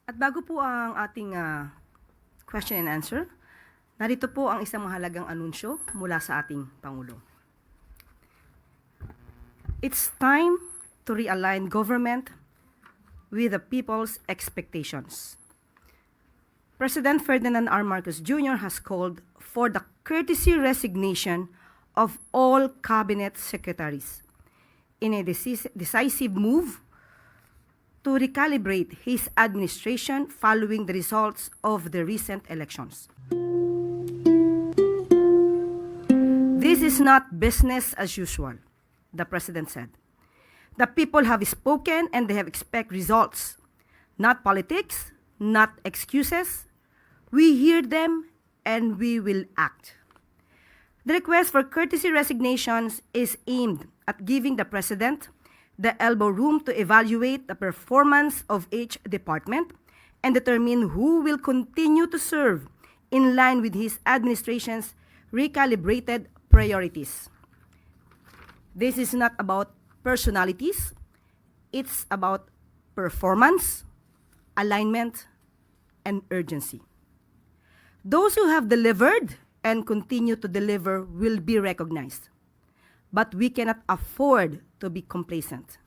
At bago po ang ating question and answer, narito po ang isang mahalagang anunsyo mula sa ating Pangulo. It's time to realign government with the people's expectations. President Ferdinand R. Marcos Jr. has called for the courtesy resignation of all cabinet secretaries in a decisive move to recalibrate his administration following the results of the recent elections. This is not business as usual, the president said. The people have spoken and they have expect results, not politics, not excuses. We hear them and we will act. The request for courtesy resignations is aimed at giving the president the elbow room to evaluate the performance of each department and determine who will continue to serve in line with his administration's recalibrated priorities. This is not about personalities, it's about performance, alignment, and urgency. Those who have delivered and continue to deliver will be recognized. But we cannot afford to be complacent.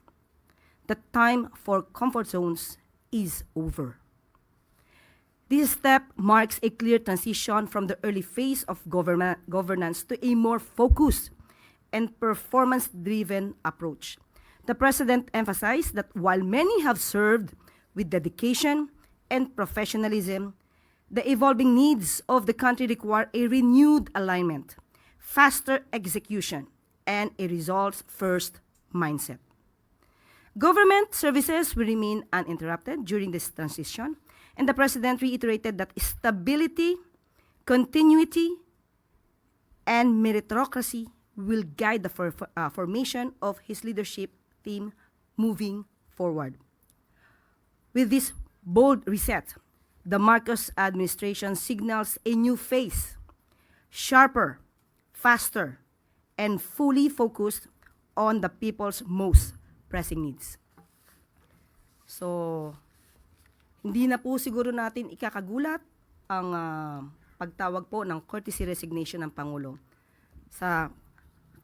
The time for comfort zones is over. This step marks a clear transition from the early phase of governance to a more focused and performance-driven approach. The President emphasized that while many have served with dedication and professionalism, the evolving needs of the country require a renewed alignment, faster execution, and a results-first mindset. Government services will remain uninterrupted during this transition, and the President reiterated that stability, continuity, and meritocracy will guide the formation of his leadership team moving forward. With this bold reset, the Marcos administration signals a new phase, sharper, faster, and fully focused on the people's most pressing needs. So, hindi na po siguro natin ikakagulat ang pagtawag po ng courtesy resignation ng Pangulo sa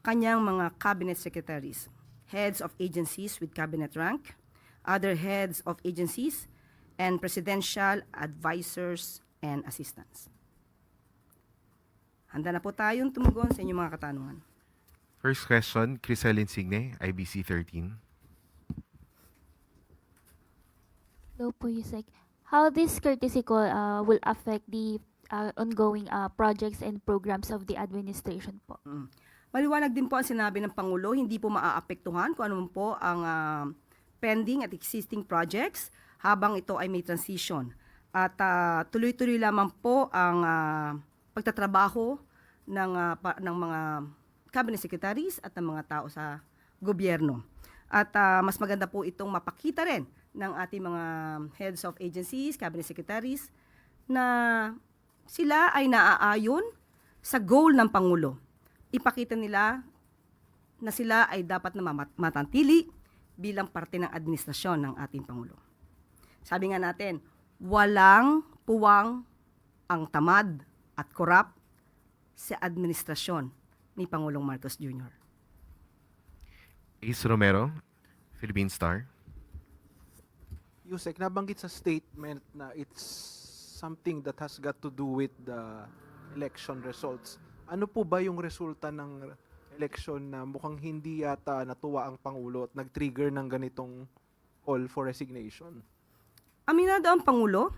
kanyang mga cabinet secretaries, heads of agencies with cabinet rank, other heads of agencies, and presidential advisors and assistants. Handa na po tayong tumugon sa inyong mga katanungan. First question, Crisel Insigne, IBC 13. Hello po, Yusek. How this courtesy call will affect the ongoing projects and programs of the administration po? Maliwanag din po ang sinabi ng Pangulo, hindi po maaapektuhan kung ano po ang pending at existing projects habang ito ay may transition. At tuloy-tuloy lamang po ang pagtatrabaho ng mga cabinet secretaries at ng mga tao sa gobyerno. At mas maganda po itong mapakita rin ng ating mga heads of agencies, cabinet secretaries, na sila ay naaayon sa goal ng Pangulo. Ipakita nila na sila ay dapat na matantili bilang parte ng administrasyon ng ating Pangulo. Sabi nga natin, walang puwang ang tamad at korap sa administrasyon ni Pangulong Marcos Jr. Ace Romero, Philippine Star. Yusek, nabanggit sa statement na it's something that has got to do with the election results. Ano po ba yung resulta ng election na mukhang hindi yata natuwa ang Pangulo at nag-trigger ng ganitong call for resignation? Aminado ang Pangulo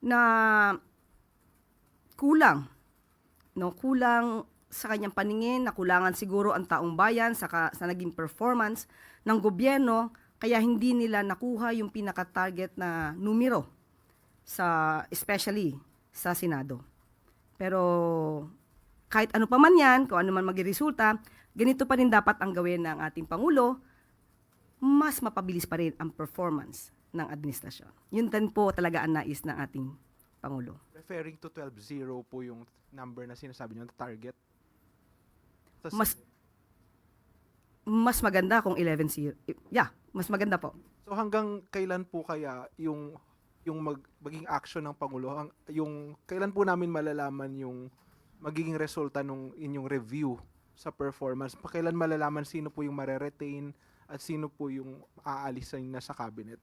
na kulang sa kanyang paningin, nakulangan siguro ang taong bayan sa naging performance ng gobyerno, kaya hindi nila nakuha yung pinaka-target na numero especially sa Senado. Pero kahit ano pa man yan, kung ano man maging resulta, ganito pa rin dapat ang gawin ng ating Pangulo, mas mapabilis pa rin ang performance ng administrasyon. Yun din po talaga ang nais ng ating Pangulo. Referring to 12-0 po yung number na sinasabi nyo, na target? Mas maganda kung 11-0. Yeah, mas maganda po. So hanggang kailan po kaya yung yung maging action ng Pangulo? Yung kailan po namin malalaman yung magiging resulta nung inyong review sa performance? Kailan malalaman sino po yung mare-retain at sino po yung aalisin na sa cabinet?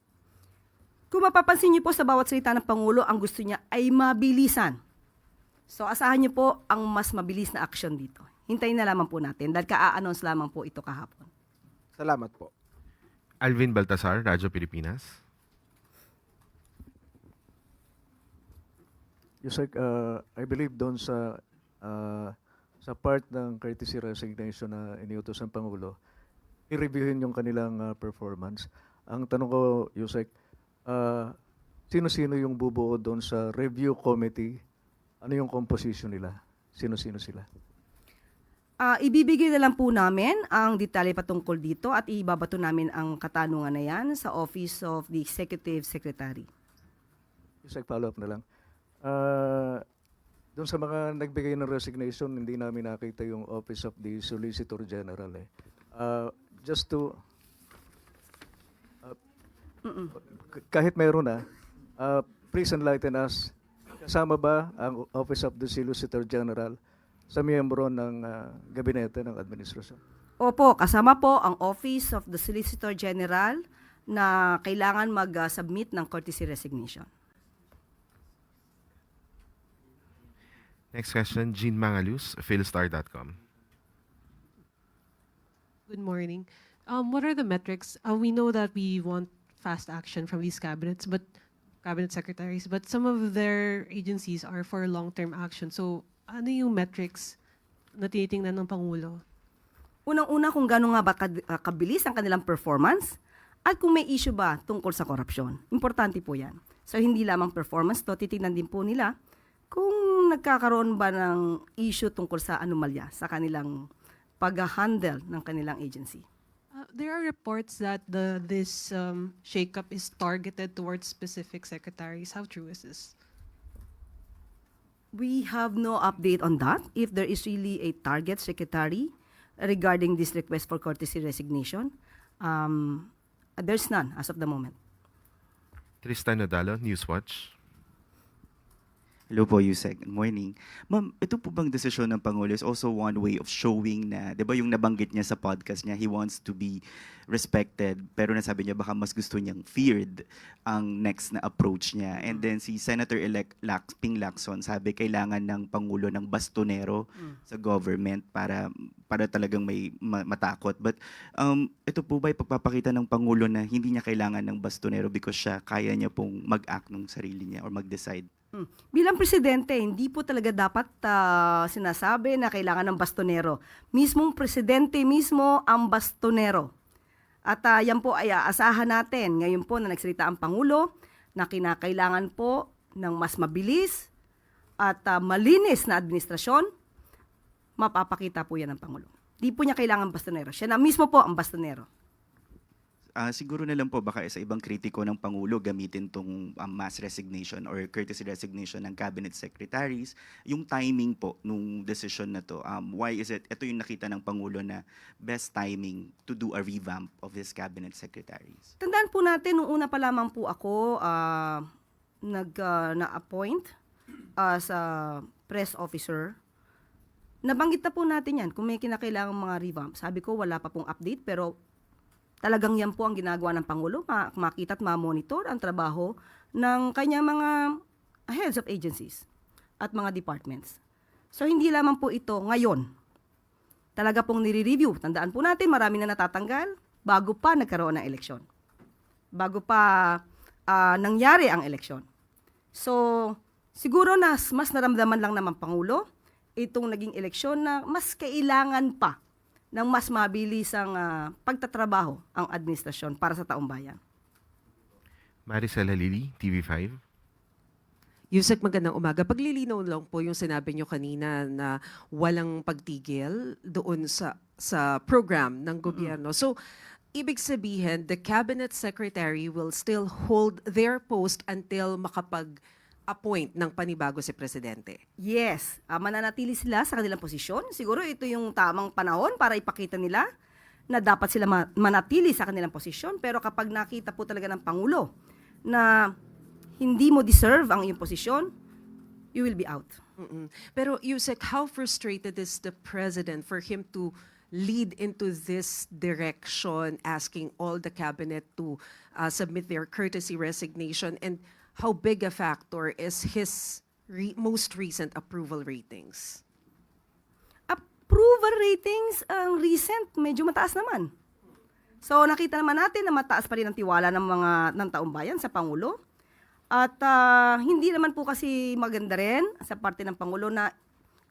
Kung mapapansin niyo po sa bawat salita ng Pangulo, ang gusto niya ay mabilisan. So asahan niyo po ang mas mabilis na action dito. Hintayin na lamang po natin dahil ka-announce lamang po ito kahapon. Salamat po. Alvin Baltasar, Radyo Pilipinas. Yusek, I believe doon sa part ng courtesy resignation na iniutos ng Pangulo, i-reviewin yung kanilang performance. Ang tanong ko, Yusek, sino-sino yung bubuo doon sa review committee? Ano yung composition nila? Sino-sino sila? Ibibigay na lang po namin ang detalye patungkol dito at ibabato namin ang katanungan na yan sa Office of the Executive Secretary. Yusek, follow-up na lang. Doon sa mga nagbigay ng resignation, hindi namin nakita yung Office of the Solicitor General. Just to... kahit mayroon na, please enlighten us. Kasama ba ang Office of the Solicitor General sa miyembro ng gabinete ng administrasyon? Opo, kasama po ang Office of the Solicitor General na kailangan mag-submit ng courtesy resignation. Next question, Jean Mangalus, philstar.com. Good morning. What are the metrics? We know that we want fast action from these cabinets, but cabinet secretaries, but some of their agencies are for long-term action. So, ano yung metrics na tinitingnan ng Pangulo? Unang-una kung gano'n nga ba kabilis ang kanilang performance at kung may issue ba tungkol sa korupsyon. Importante po yan. So hindi lamang performance, to titignan din po nila kung nagkakaroon ba ng issue tungkol sa anomalya sa kanilang pag-handle ng kanilang agency. There are reports that this shakeup is targeted towards specific secretaries. How true is this? We have no update on that. If there is really a target secretary regarding this request for courtesy resignation, there's none as of the moment. Tristan Nodalo, Newswatch. Hello po, Yusek. Good morning. Ma'am, ito po bang desisyon ng Pangulo is also one way of showing na, di ba yung nabanggit niya sa podcast niya, he wants to be respected, pero nasabi niya baka mas gusto niyang feared ang next na approach niya. And then si Senator-elect Ping Lacson sabi kailangan ng Pangulo ng bastonero sa government para talagang may matakot. But ito po ba pagpapakita ng Pangulo na hindi niya kailangan ng bastonero because siya kaya niya pong mag-act ng sarili niya or mag-decide? Bilang presidente, hindi po talaga dapat sinasabi na kailangan ng bastonero. Mismong presidente mismo ang bastonero. At yan po ay aasahan natin. Ngayon po na nagsalita ang Pangulo na kinakailangan po ng mas mabilis at malinis na administrasyon, mapapakita po yan ng Pangulo. Di po niya kailangan bastonero. Siya na mismo po ang bastonero. Siguro na lang po baka sa ibang kritiko ng Pangulo gamitin tong mass resignation or courtesy resignation ng cabinet secretaries. Yung timing po nung decision na to, why is it, ito yung nakita ng Pangulo na best timing to do a revamp of his cabinet secretaries? Tandaan po natin, nung una pa lamang po ako na-appoint as a press officer, nabanggit na po natin yan kung may kinakailangang mga revamp. Sabi ko wala pa pong update pero talagang yan po ang ginagawa ng Pangulo, makita at ma-monitor ang trabaho ng kanyang mga heads of agencies at mga departments. So hindi lamang po ito ngayon. Talaga pong nire-review. Tandaan po natin, marami na natatanggal bago pa nagkaroon ng eleksyon. Bago pa nangyari ang eleksyon. So siguro mas naramdaman lang naman Pangulo itong naging eleksyon na mas kailangan pa ng mas mabilis ang pagtatrabaho ang administrasyon para sa taong bayan. Maricel Halili, TV5. Yusek, magandang umaga. Paglilinaw lang po yung sinabi nyo kanina na walang pagtigil doon sa program ng gobyerno. So, ibig sabihin, the cabinet secretary will still hold their post until makapag-appoint ng panibago si Presidente. Yes, mananatili sila sa kanilang posisyon. Siguro ito yung tamang panahon para ipakita nila na dapat sila manatili sa kanilang posisyon. Pero kapag nakita po talaga ng Pangulo na hindi mo deserve ang iyong posisyon, you will be out. Mm-mm. Pero Yusek, how frustrated is the president for him to lead into this direction, asking all the cabinet to submit their courtesy resignation, and how big a factor is his most recent approval ratings? Approval ratings, ang recent, medyo mataas naman. So nakita naman natin na mataas pa rin ang tiwala ng taong bayan sa Pangulo. At hindi naman po kasi maganda rin sa parte ng Pangulo na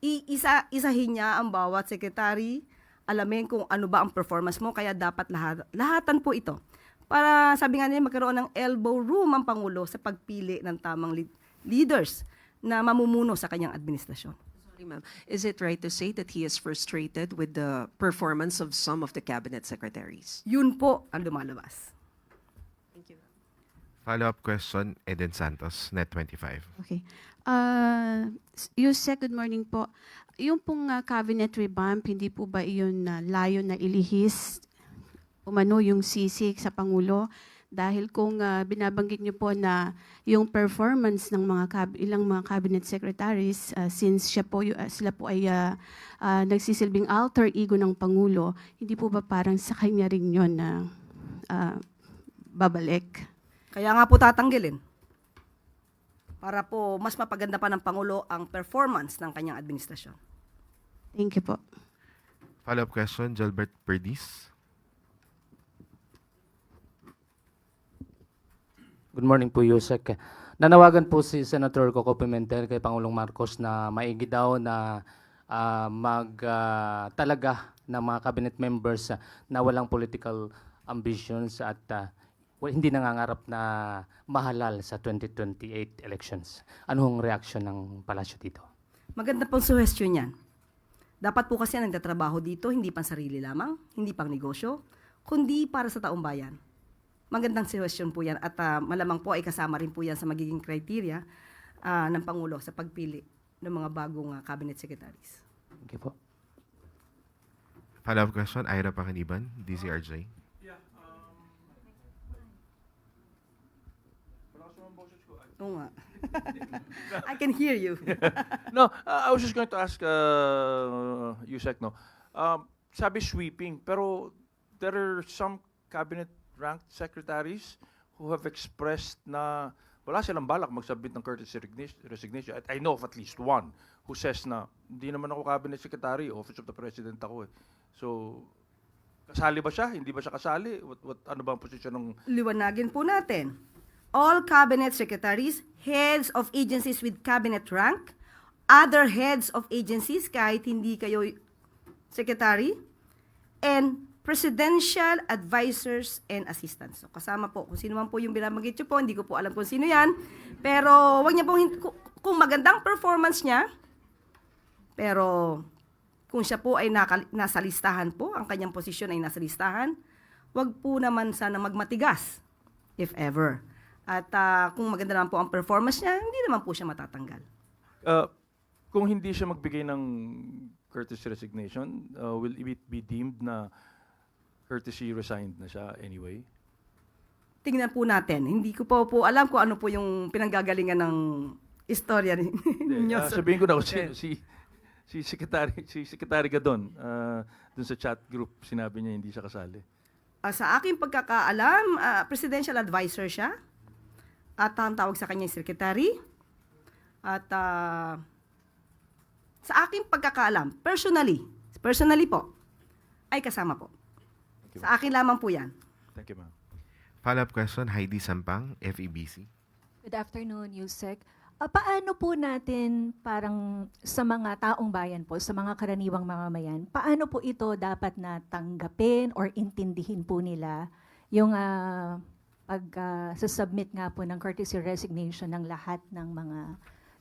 isahin niya ang bawat secretary, alamin kung ano ba ang performance mo, kaya dapat lahatan po ito. Para sabi nga nila magkaroon ng elbow room ang Pangulo sa pagpili ng tamang leaders na mamumuno sa kanyang administrasyon. Sorry, ma'am. Is it right to say that he is frustrated with the performance of some of the cabinet secretaries? Yun po ang lumalabas. Thank you. Follow-up question, Eden Santos, Net25. Okay. Yusek, good morning po. Yung pong cabinet revamp, hindi po ba iyon layo na ilihis umano yung sisig sa Pangulo? Dahil kung binabanggit niyo po na yung performance ng ilang mga cabinet secretaries, since sila po ay nagsisilbing alter ego ng Pangulo, hindi po ba parang sa kanya rin yun na babalik? Kaya nga po tatanggalin. Para po mas mapaganda pa ng Pangulo ang performance ng kanyang administrasyon. Thank you po. Follow-up question, Gilbert Perdiz. Good morning po, Yusek. Nanawagan po si Senator Coco Pimentel kay Pangulong Marcos na maigi daw na talaga ng mga cabinet members na walang political ambitions at hindi nangangarap na mahalal sa 2028 elections. Anong reaksyon ng palasyo dito? Maganda pong suggestion yan. Dapat po kasi ang nagtatrabaho dito, hindi pang sarili lamang, hindi pang negosyo, kundi para sa taong bayan. Magandang suggestion po yan at malamang po ay kasama rin po yan sa magiging criteria ng Pangulo sa pagpili ng mga bagong cabinet secretaries. Thank you po. Follow-up question, Ira Pakaniban, DCRJ. Oo nga. I can hear you. No, I was just going to ask Yusek, no. Sabi sweeping, pero there are some cabinet-ranked secretaries who have expressed na wala silang balak mag-submit ng courtesy resignation. I know of at least one who says na hindi naman ako cabinet secretary, Office of the President ako eh. So, kasali ba siya? Hindi ba siya kasali? Ano ba ang posisyon ng... Liwanagin po natin. All cabinet secretaries, heads of agencies with cabinet rank, other heads of agencies kahit hindi kayo secretary, and presidential advisors and assistants. So, kasama po, kung sino man po yung binabanggit nyo po, hindi ko po alam kung sino yan, pero wag niya pong, kung magandang performance niya, pero kung siya po ay nasa listahan po, ang kanyang posisyon ay nasa listahan, wag po naman sana magmatigas, if ever. At kung maganda naman po ang performance niya, hindi naman po siya matatanggal. Kung hindi siya magbigay ng courtesy resignation, will it be deemed na courtesy resigned na siya anyway? Tingnan po natin. Hindi ko po alam kung ano po yung pinanggagalingan ng istorya ninyo. Sabihin ko na si Secretary Gadon, dun sa chat group, sinabi niya hindi siya kasali. Sa aking pagkakaalam, presidential advisor siya. At ang tawag sa kanya secretary. At sa aking pagkakaalam, personally po, ay kasama po. Sa akin lamang po yan. Thank you, ma'am. Follow-up question, Heidi Sampang, FEBC. Good afternoon, Yusek. Paano po natin parang sa mga taong bayan po, sa mga karaniwang mamamayan, paano po ito dapat na tanggapin or intindihin po nila yung pag-submit nga po ng courtesy resignation ng lahat ng mga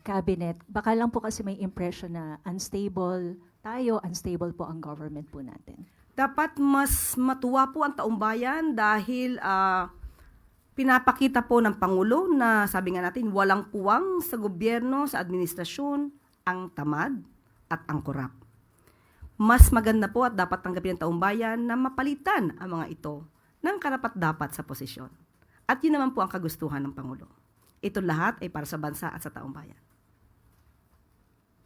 cabinet? Baka lang po kasi may impression na unstable tayo, unstable po ang government po natin. Dapat mas matuwa po ang taong bayan dahil pinapakita po ng Pangulo na sabi nga natin, walang puwang sa gobyerno, sa administrasyon, ang tamad at ang korap. Mas maganda po at dapat tanggapin ng taong bayan na mapalitan ang mga ito ng karapat-dapat sa posisyon. At yun naman po ang kagustuhan ng Pangulo. Ito lahat ay para sa bansa at sa taong bayan.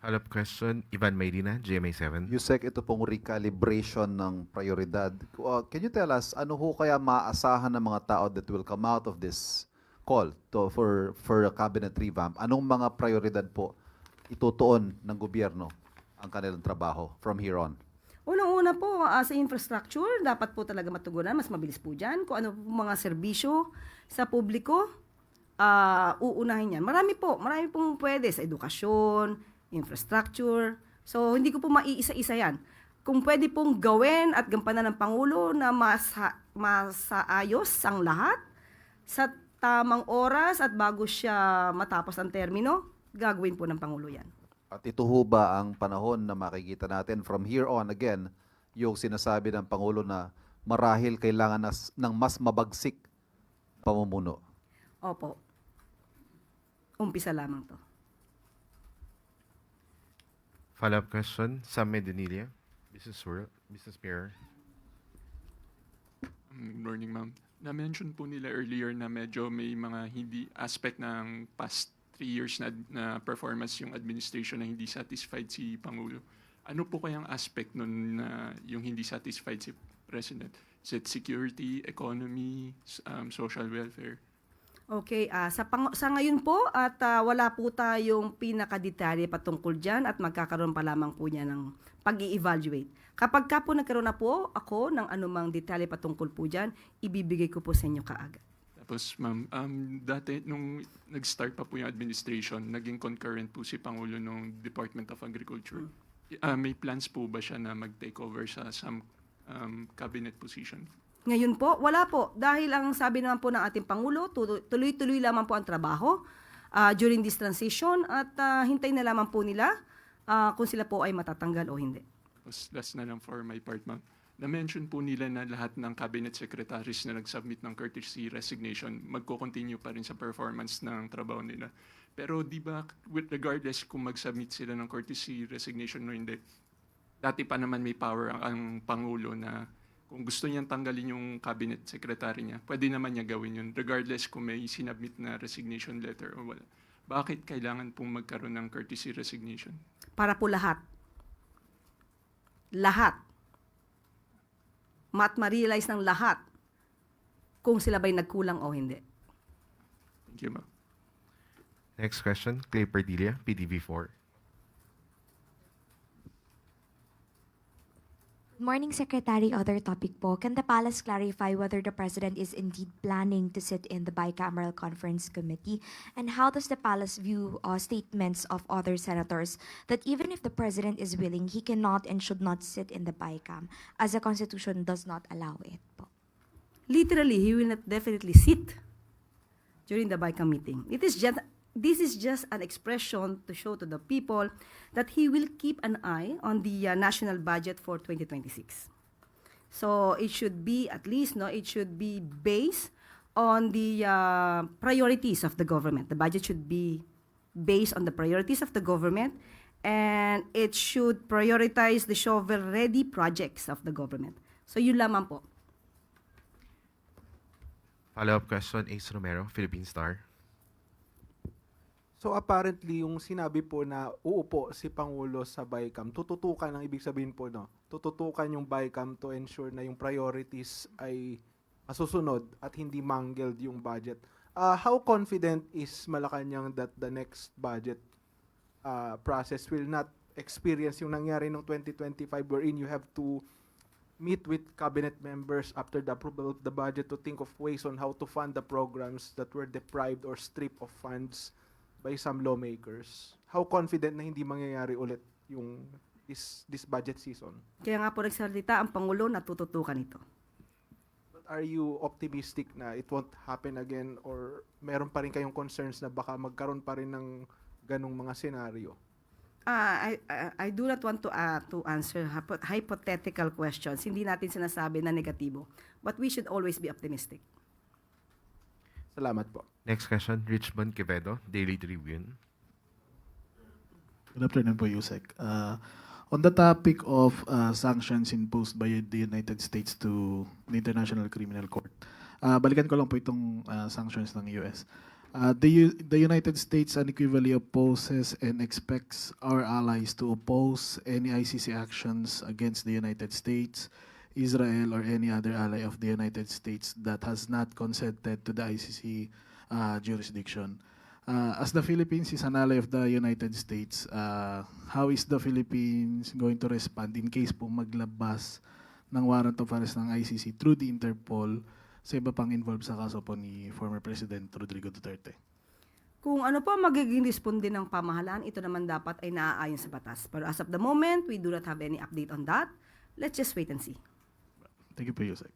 Follow-up question, Ivan Mayrina, GMA7. Yusek, ito pong recalibration ng prioridad. Can you tell us, ano ho kaya maaasahan ng mga tao that will come out of this call for a cabinet revamp? Anong mga prioridad po itutuon ng gobyerno ang kanilang trabaho from here on? Unang-una po, sa infrastructure, dapat po talaga matugunan, mas mabilis po dyan. Kung ano po mga serbisyo sa publiko, uunahin yan. Marami pong pwede sa edukasyon, infrastructure. So, hindi ko po maiisa-isa yan. Kung pwede pong gawin at gampanan ng Pangulo na masaayos ang lahat sa tamang oras at bago siya matapos ang termino, gagawin po ng Pangulo yan. At ito ho ba ang panahon na makikita natin from here on again, yung sinasabi ng Pangulo na marahil kailangan ng mas mabagsik pamumuno? Opo. Umpisa lamang to. Follow-up question, Sam Medinilla, Business Mirror. Good morning, ma'am. Na-mention po nila earlier na medyo may mga hindi aspect ng past 3 years na performance yung administration na hindi satisfied si Pangulo. Ano po kayang aspect nun na yung hindi satisfied si President? Is it security, economy, social welfare? Okay, sa ngayon po at wala po tayong pinakadetalye patungkol dyan at magkakaroon pa lamang po niya ng pag-i-evaluate. Kapag ka po nagkaroon na po ako ng anumang detalye patungkol po dyan, ibibigay ko po sa inyo kaagad. Tapos ma'am, dati nung nag-start pa po yung administration, naging concurrent po si Pangulo ng Department of Agriculture. May plans po ba siya na mag-take over sa some cabinet position? Ngayon po, wala po. Dahil ang sabi naman po ng ating Pangulo, tuloy-tuloy lamang po ang trabaho during this transition at hintayin na lamang po nila kung sila po ay matatanggal o hindi. Tapos last na lang for my part, ma'am. Na-mention po nila na lahat ng cabinet secretaries na nag-submit ng courtesy resignation magko-continue pa rin sa performance ng trabaho nila. Pero di ba, regardless kung mag-submit sila ng courtesy resignation o hindi, dati pa naman may power ang Pangulo na kung gusto niyang tanggalin yung cabinet secretary niya, pwede naman niya gawin yun, regardless kung may sinabmit na resignation letter o wala. Bakit kailangan pong magkaroon ng courtesy resignation? Para po lahat. Lahat. Ma-realize ng lahat kung sila ba'y nagkulang o hindi. Thank you, ma'am. Next question, Clay Perdilla, PTV4. Good morning, Secretary. Other topic po. Can the Palace clarify whether the President is indeed planning to sit in the Bicameral Conference Committee? And how does the Palace view statements of other senators that even if the President is willing, he cannot and should not sit in the Bicam, as the Constitution does not allow it po? Literally, he will not definitely sit during the Bicam meeting. This is just an expression to show to the people that he will keep an eye on the national budget for 2026. So it should be at least, it should be based on the priorities of the government. The budget should be based on the priorities of the government, and it should prioritize the shovel-ready projects of the government. So yun lamang po. Follow-up question, Ace Romero, Philippine Star. So apparently, yung sinabi po na uupo si Pangulo sa BICAM, tututukan, ang ibig sabihin po, tututukan yung BICAM to ensure na yung priorities ay masusunod at hindi mangled yung budget. How confident is Malacanang that the next budget process will not experience yung nangyari noong 2025 wherein you have to meet with cabinet members after the approval of the budget to think of ways on how to fund the programs that were deprived or stripped of funds by some lawmakers? How confident na hindi mangyayari ulit yung this budget season? Kaya nga po nagsalita ang Pangulo na tututukan ito. But are you optimistic na it won't happen again or meron pa rin kayong concerns na baka magkaroon pa rin ng ganong mga senaryo? I do not want to answer hypothetical questions. Hindi natin sinasabi na negatibo. But we should always be optimistic. Salamat po. Next question, Richmond Quevedo, Daily Tribune. Good afternoon po, Yusek. On the topic of sanctions imposed by the United States to the International Criminal Court, balikan ko lang po itong sanctions ng US. The United States unequivocally opposes and expects our allies to oppose any ICC actions against the United States, Israel, or any other ally of the United States that has not consented to the ICC jurisdiction. As the Philippines is an ally of the United States, how is the Philippines going to respond in case po maglabas ng warrant of arrest ng ICC through the Interpol sa iba pang involved sa kaso po ni former President Rodrigo Duterte? Kung ano po magiging responde ng pamahalaan, ito naman dapat ay naaayon sa batas. Pero as of the moment, we do not have any update on that. Let's just wait and see. Thank you po, Yusek.